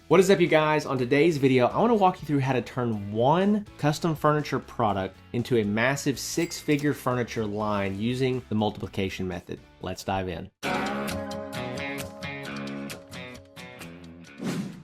What is up, you guys? On today's video, I want to walk you through how to turn one custom furniture product into a massive six-figure furniture line using the multiplication method. Let's dive in.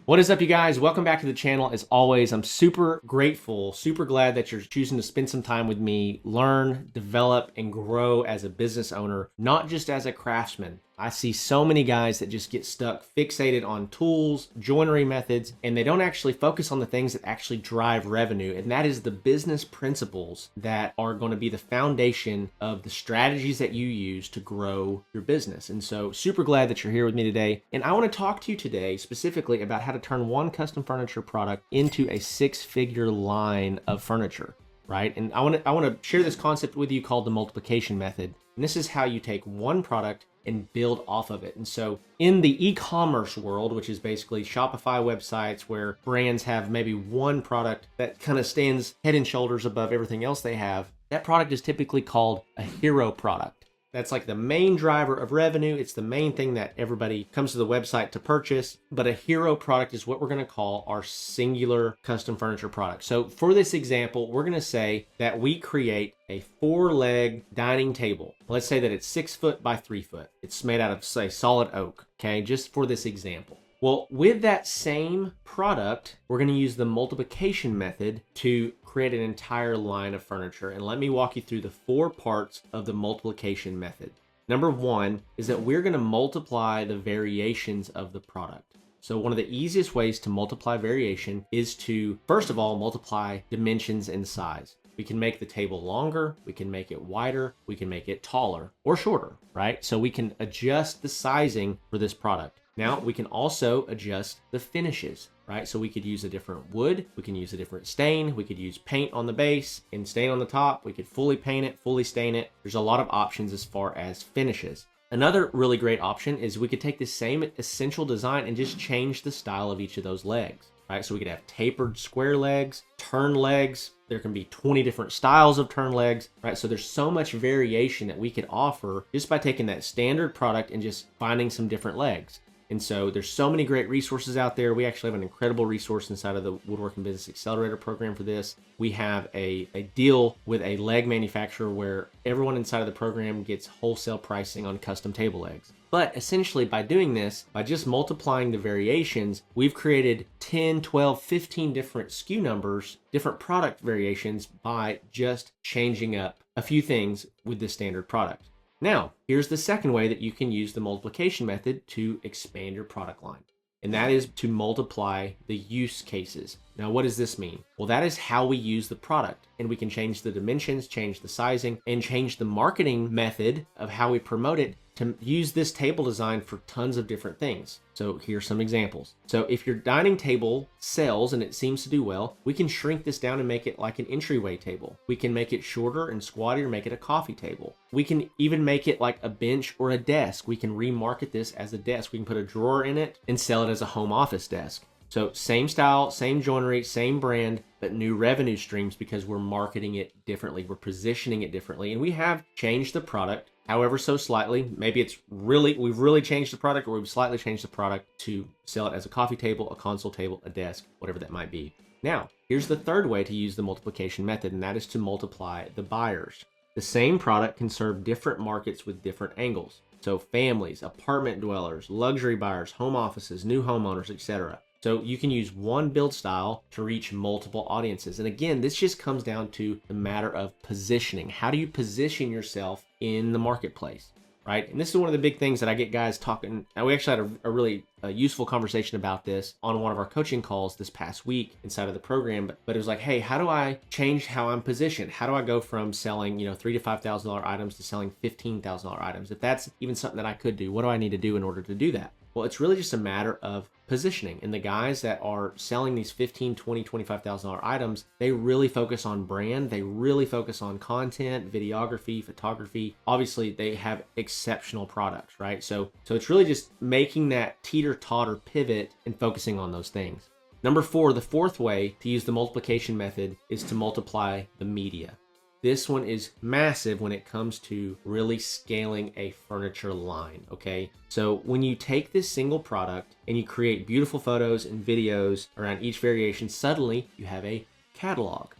What is up, you guys? Welcome back to the channel. As always, I'm super grateful, super glad that you're choosing to spend some time with me, learn, develop, and grow as a business owner, not just as a craftsman. I see so many guys that just get stuck, fixated on tools, joinery methods, and they don't actually focus on the things that actually drive revenue. And that is the business principles that are going to be the foundation of the strategies that you use to grow your business. And so super glad that you're here with me today. And I want to talk to you today specifically about how to turn one custom furniture product into a six-figure line of furniture, right? And I want to share this concept with you called the multiplication method. And this is how you take one product and build off of it. And so in the e-commerce world, which is basically Shopify websites where brands have maybe one product that kind of stands head and shoulders above everything else they have, that product is typically called a hero product. That's like the main driver of revenue. It's the main thing that everybody comes to the website to purchase. But a hero product is what we're going to call our singular custom furniture product. So for this example, we're going to say that we create a 4-leg dining table. Let's say that it's 6 foot by 3 foot. It's made out of, say, solid oak, okay, just for this example. Well, with that same product, we're going to use the multiplication method to create an entire line of furniture. And let me walk you through the 4 parts of the multiplication method. Number 1 is that we're going to multiply the variations of the product. So one of the easiest ways to multiply variation is to, first of all, multiply dimensions and size. We can make the table longer, we can make it wider, we can make it taller or shorter, right? So we can adjust the sizing for this product. Now we can also adjust the finishes, right? So we could use a different wood, we can use a different stain, we could use paint on the base and stain on the top, we could fully paint it, fully stain it. There's a lot of options as far as finishes. Another really great option is we could take the same essential design and just change the style of each of those legs, right? So we could have tapered square legs, turn legs. There can be 20 different styles of turn legs, right? So there's so much variation that we could offer just by taking that standard product and just finding some different legs. And so there's so many great resources out there. We actually have an incredible resource inside of the Woodworking Business Accelerator program for this. We have a deal with a leg manufacturer where everyone inside of the program gets wholesale pricing on custom table legs. But essentially by doing this, by just multiplying the variations, we've created 10, 12, 15 different SKU numbers, different product variations by just changing up a few things with the standard product. Now, here's the second way that you can use the multiplication method to expand your product line. And that is to multiply the use cases. Now, what does this mean? Well, that is how we use the product. And we can change the dimensions, change the sizing, and change the marketing method of how we promote it to use this table design for tons of different things. So here's some examples. So if your dining table sells and it seems to do well, we can shrink this down and make it like an entryway table. We can make it shorter and squattier, make it a coffee table. We can even make it like a bench or a desk. We can remarket this as a desk. We can put a drawer in it and sell it as a home office desk. So same style, same joinery, same brand, but new revenue streams because we're marketing it differently. We're positioning it differently. And we have changed the product, however so slightly. Maybe we've really changed the product, or we've slightly changed the product to sell it as a coffee table, a console table, a desk, whatever that might be. Now, here's the third way to use the multiplication method, and that is to multiply the buyers. The same product can serve different markets with different angles. So families, apartment dwellers, luxury buyers, home offices, new homeowners, etc. So you can use one build style to reach multiple audiences. And again, this just comes down to the matter of positioning. How do you position yourself in the marketplace, right? And this is one of the big things that I get guys talking. And we actually had a really useful conversation about this on one of our coaching calls this past week inside of the program. But it was like, hey, how do I change how I'm positioned? How do I go from selling, $3,000 to $5,000 items to selling $15,000 items? If that's even something that I could do, what do I need to do in order to do that? Well, it's really just a matter of positioning. And the guys that are selling these $15,000, $20,000, $25,000 items, they really focus on brand. They really focus on content, videography, photography. Obviously, they have exceptional products, right? So it's really just making that teeter-totter pivot and focusing on those things. Number 4, the fourth way to use the multiplication method is to multiply the media. This one is massive when it comes to really scaling a furniture line, okay? So when you take this single product and you create beautiful photos and videos around each variation, suddenly you have a catalog.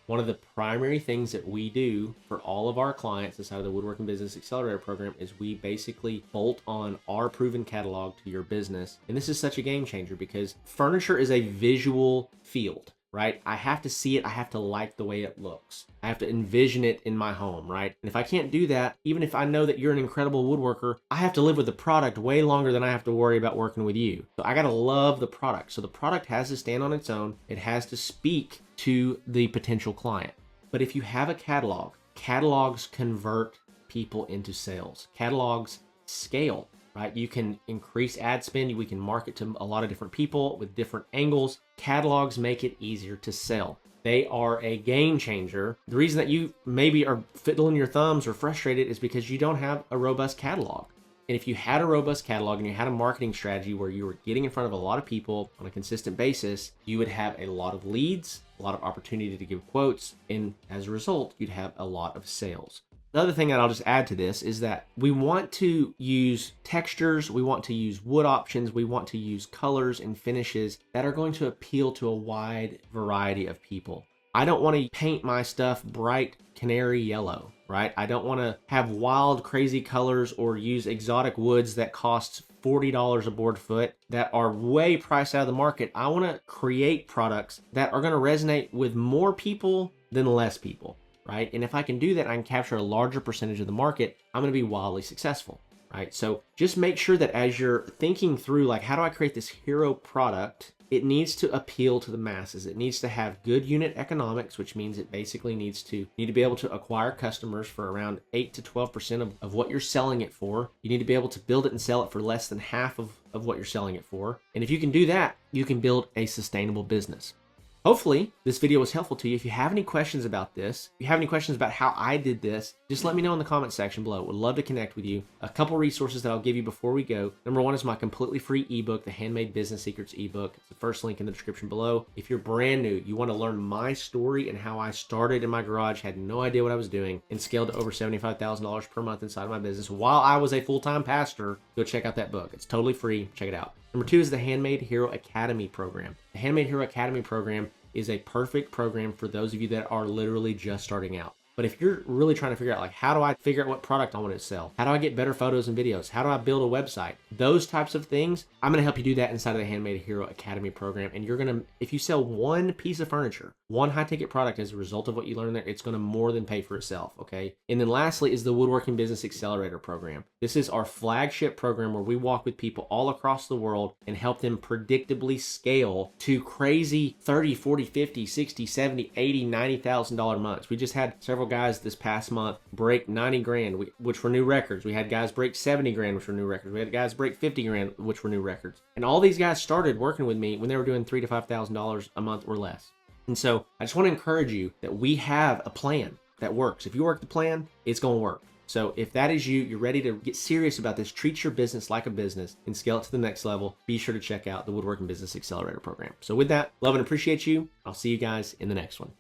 One of the primary things that we do for all of our clients inside of the Woodworking Business Accelerator program is we basically bolt on our proven catalog to your business. And this is such a game changer because furniture is a visual field, right? I have to see it. I have to like the way it looks. I have to envision it in my home, right? And if I can't do that, even if I know that you're an incredible woodworker, I have to live with the product way longer than I have to worry about working with you. So I got to love the product. So the product has to stand on its own. It has to speak to the potential client. But if you have a catalog, catalogs convert people into sales. Catalogs scale, right? You can increase ad spend. We can market to a lot of different people with different angles. Catalogs make it easier to sell. They are a game changer. The reason that you maybe are fiddling your thumbs or frustrated is because you don't have a robust catalog. And if you had a robust catalog and you had a marketing strategy where you were getting in front of a lot of people on a consistent basis, you would have a lot of leads, a lot of opportunity to give quotes, and as a result, you'd have a lot of sales. The other thing that I'll just add to this is that we want to use textures, we want to use wood options, we want to use colors and finishes that are going to appeal to a wide variety of people. I don't want to paint my stuff bright canary yellow, right? I don't want to have wild, crazy colors or use exotic woods that cost $40 a board foot that are way priced out of the market. I want to create products that are going to resonate with more people than less people, right? And if I can do that, I can capture a larger percentage of the market. I'm going to be wildly successful, right? So just make sure that as you're thinking through, like, how do I create this hero product? It needs to appeal to the masses. It needs to have good unit economics, which means it basically needs to be able to acquire customers for around 8 to 12% of what you're selling it for. You need to be able to build it and sell it for less than half of what you're selling it for. And if you can do that, you can build a sustainable business. Hopefully, this video was helpful to you. If you have any questions about this, if you have any questions about how I did this, just let me know in the comment section below. Would love to connect with you. A couple resources that I'll give you before we go. Number one is my completely free ebook, the Handmade Business Secrets ebook. It's the first link in the description below. If you're brand new, you want to learn my story and how I started in my garage, had no idea what I was doing, and scaled to over $75,000 per month inside of my business while I was a full-time pastor, go check out that book. It's totally free. Check it out. Number two is the Handmade Hero Academy program. The Handmade Hero Academy program is a perfect program for those of you that are literally just starting out. But if you're really trying to figure out, like, how do I figure out what product I want to sell? How do I get better photos and videos? How do I build a website? Those types of things, I'm going to help you do that inside of the Handmade Hero Academy program. And you're going to, if you sell one piece of furniture, one high ticket product as a result of what you learn there, it's going to more than pay for itself, okay? And then lastly is the Woodworking Business Accelerator program. This is our flagship program where we walk with people all across the world and help them predictably scale to crazy 30, 40, 50, 60, 70, 80, $90,000 months. We just had several guys this past month break 90 grand, which were new records. We had guys break 70 grand, which were new records. We had guys break 50 grand, which were new records. And all these guys started working with me when they were doing $3,000 to $5,000 a month or less. And so I just want to encourage you that we have a plan that works. If you work the plan, it's going to work. So if that is you, you're ready to get serious about this, treat your business like a business and scale it to the next level, be sure to check out the Woodworking Business Accelerator program. So with that, love and appreciate you. I'll see you guys in the next one.